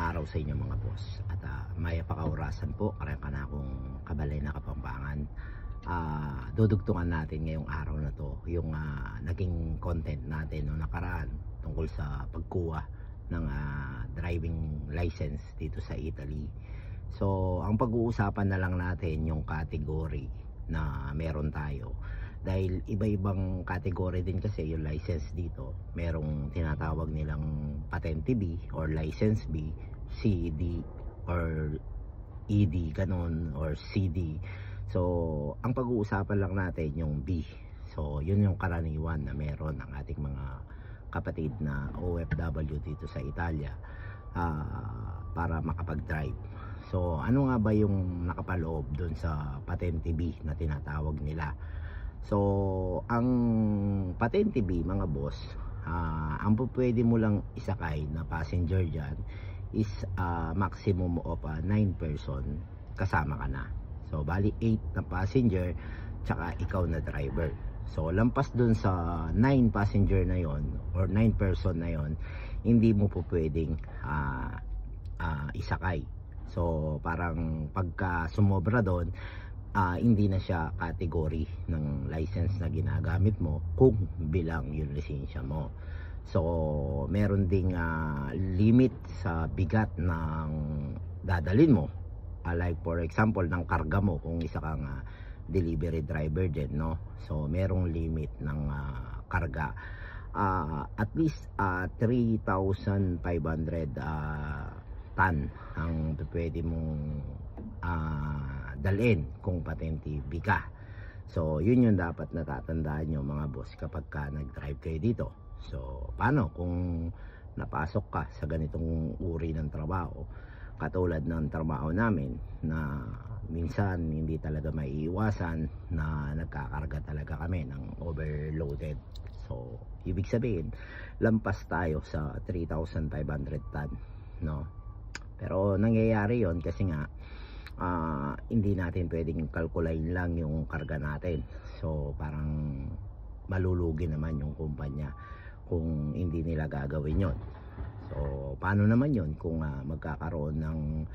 araw sa inyo mga boss. At maya pakaurasan po, karang ka na akong kabalay na Kapampangan. Dudugtungan natin ngayong araw na to yung naging content natin noong nakaraan tungkol sa pagkuha ng driving license dito sa Italy. So ang pag-uusapan na lang natin yung category na meron tayo, dahil iba-ibang category din kasi yung license dito. Merong tinatawag nilang patente B or license B, CD or ED ganon, or CD. So ang pag-uusapan lang natin yung B. So yun yung karaniwan na meron ng ating mga kapatid na OFW dito sa Italia para makapag-drive. So ano nga ba yung nakapaloob dun sa patente B na tinatawag nila? So ang patente B mga boss, ang pwede mo lang isakay na passenger dyan is maximum of 9 person kasama ka na. So bali 8 na passenger tsaka ikaw na driver. So lampas dun sa 9 passenger na yon or 9 person na yon, hindi mo po pwedeng isakay. So parang pagka sumobra doon, hindi na siya category ng license na ginagamit mo kung bilang yung lisensya mo. So meron ding limit sa bigat ng dadalin mo, like for example ng karga mo kung isa kang delivery driver din, no? So merong limit ng karga, at least 3,500 ton ang pwede mong dalhin kung patente B ka. So yun yung dapat natatandaan nyo mga boss kapag nag-drive kayo dito. So paano kung napasok ka sa ganitong uri ng trabaho, katulad ng trabaho namin na minsan hindi talaga maiiwasan na nagkakarga talaga kami ng overloaded. So ibig sabihin lampas tayo sa 3,500 ton, no? Pero nangyayari yon kasi nga hindi natin pwedeng kalkulain lang yung karga natin. So parang malulugi naman yung kumpanya kung hindi nila gagawin yon. So paano naman yon kung magkakaroon ng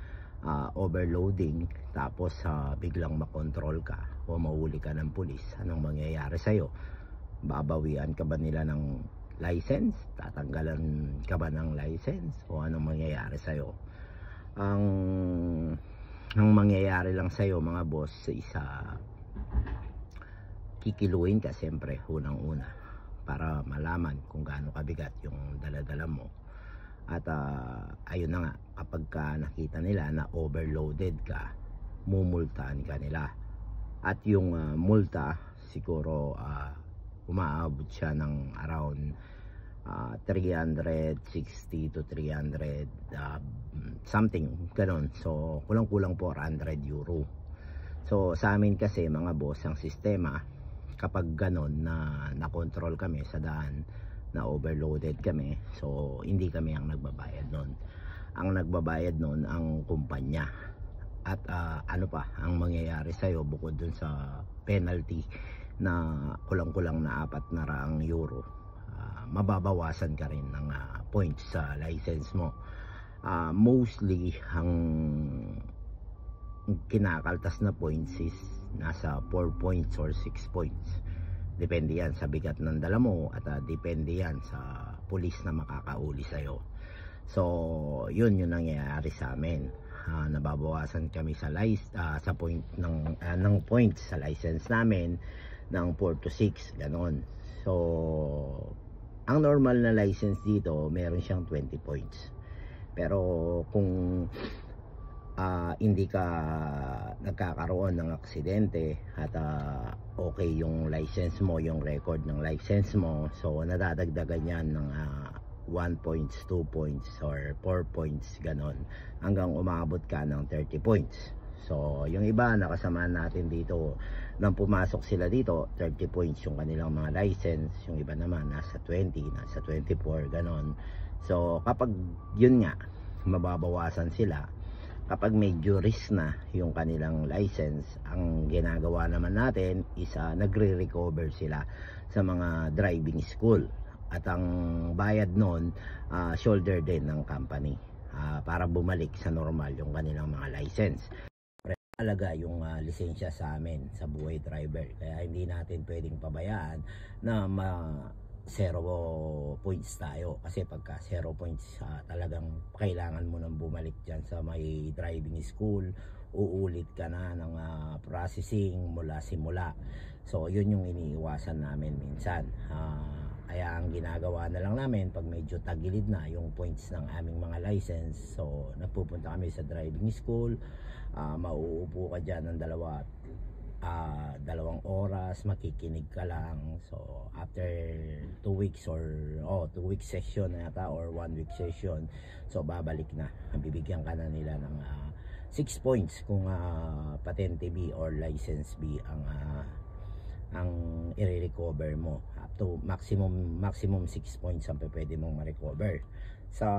overloading tapos biglang makontrol ka o mahuli ka ng pulis? Anong mangyayari sa'yo? Babawian ka ba nila ng license? Tatanggalan ka ba ng license? O anong mangyayari sa'yo? Ang mangyayari lang sa'yo mga boss is kikiluin ka siyempre unang-una para malaman kung gaano kabigat yung daladala mo. At ayun na nga, kapag nakita nila na overloaded ka, mumultahan ka nila. At yung multa siguro umaabot siya ng around 360 to 300 something ganon. So kulang-kulang po 400 euro. So sa amin kasi mga boss, ang sistema kapag ganon na nakontrol kami sa daan, na overloaded kami, so hindi kami ang nagbabayad nun. Ang nagbabayad nun ang kumpanya. At ano pa ang mangyayari sa'yo bukod dun sa penalty na kulang-kulang na 400 euro, mababawasan ka rin ng points sa license mo. Mostly ang kinakaltas na points is nasa 4 points or 6 points. Depende yan sa bigat ng dala mo at depende yan sa pulis na makakauli sa'yo. So yun yung nangyayari sa amin. Nababawasan kami sa point ng points sa license namin ng 4 to 6 ganon. So ang normal na license dito meron siyang 20 points. Pero kung hindi ka nagkakaroon ng aksidente at okay yung license mo, yung record ng license mo, so nadadagdagan yan ng 1 points, 2 points or 4 points ganon, hanggang umabot ka ng 30 points. So yung iba nakasamahan natin dito, nang pumasok sila dito 30 points yung kanilang mga license, yung iba naman nasa 20, nasa 24 ganon. So kapag yun nga mababawasan sila, kapag medyo risk na yung kanilang license, ang ginagawa naman natin is nagre-recover sila sa mga driving school. At ang bayad nun shoulder din ng company. para bumalik sa normal yung kanilang mga license. Alaga yung lisensya sa amin sa buhay driver, kaya hindi natin pwedeng pabayaan na zero points tayo, kasi pagka 0 points talagang kailangan mo nang bumalik dyan sa may driving school, uulit ka na ng processing mula simula. So yun yung iniiwasan namin minsan. Kaya ang ginagawa na lang namin pag medyo tagilid na yung points ng aming mga license, so nagpupunta kami sa driving school. Mauupo ka dyan ng dalawang oras, makikinig ka lang. So after 2 weeks or 2 week session na yata or 1 week session, so babalik na, bibigyan ka na nila ng 6 points kung patente B or license B ang i-recover mo. Up to maximum 6 points ang pwede mong ma-recover. Sa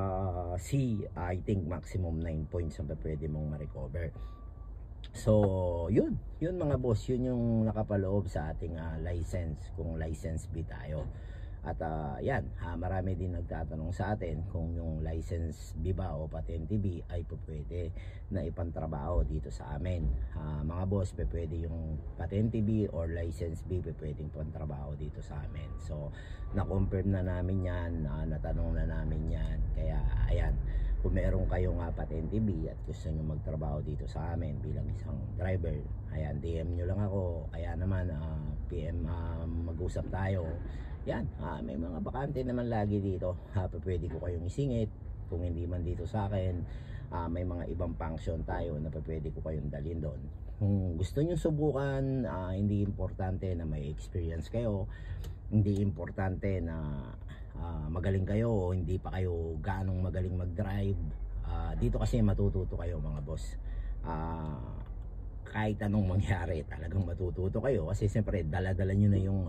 C, I think maximum 9 points ang pwede mong ma-recover. So yun mga boss, yun yung nakapaloob sa ating license kung license B tayo. At yan, marami din nagtatanong sa atin kung yung license B ba o patente B ay pwede na ipantrabaho dito sa amin. Mga boss, pwede yung patente B or license B pwedeng pantrabaho dito sa amin. So na-confirm na namin yan, natanong na namin yan. Kaya ayan, kung meron kayong patente B at gusto nyo magtrabaho dito sa amin bilang isang driver, ayan, DM nyo lang ako. Kaya naman PM, mag-usap tayo. Yan, may mga bakante naman lagi dito. Pwede ko kayong isingit. Kung hindi man dito sa akin, may mga ibang function tayo na pwede ko kayong dalhin doon. Kung gusto nyo subukan, hindi importante na may experience kayo, hindi importante na magaling kayo o hindi pa kayo ganong magaling mag-drive. Dito kasi matututo kayo mga boss. Kahit anong mangyari, talagang matututo kayo kasi siyempre dala-dala nyo na yung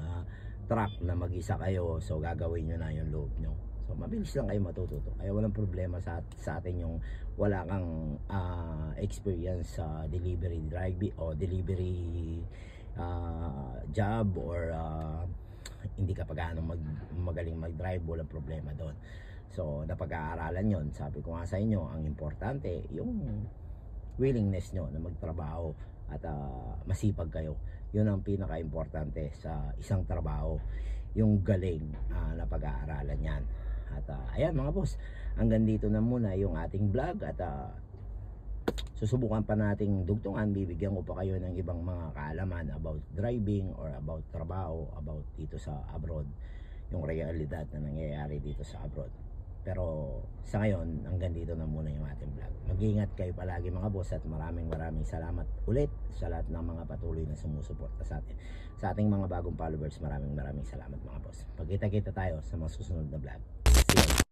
truck na mag-isa kayo, so gagawin nyo na yung loob nyo. So mabilis lang kayo matututo, kaya walang problema sa atin yung wala kang experience sa delivery drive o delivery job, or hindi ka pa gaano magaling mag-drive, walang problema doon. So napag-aaralan yon. Sabi ko nga sa inyo, ang importante yung willingness nyo na magtrabaho at masipag kayo. Yun ang pinaka-importante sa isang trabaho, yung galing na pag-aaralan yan. At ayan mga boss, hanggang dito na muna yung ating vlog. At susubukan pa nating dugtungan, bibigyan ko pa kayo ng ibang mga kaalaman about driving or about trabaho, about dito sa abroad, yung realidad na nangyayari dito sa abroad. Pero sa ngayon, hanggang dito na muna yung ating vlog. Mag-iingat kayo palagi mga boss, at maraming salamat ulit sa lahat ng mga patuloy na sumusuporta sa atin. Sa ating mga bagong followers, maraming salamat mga boss. Pagkita-kita tayo sa mga susunod na vlog. See you.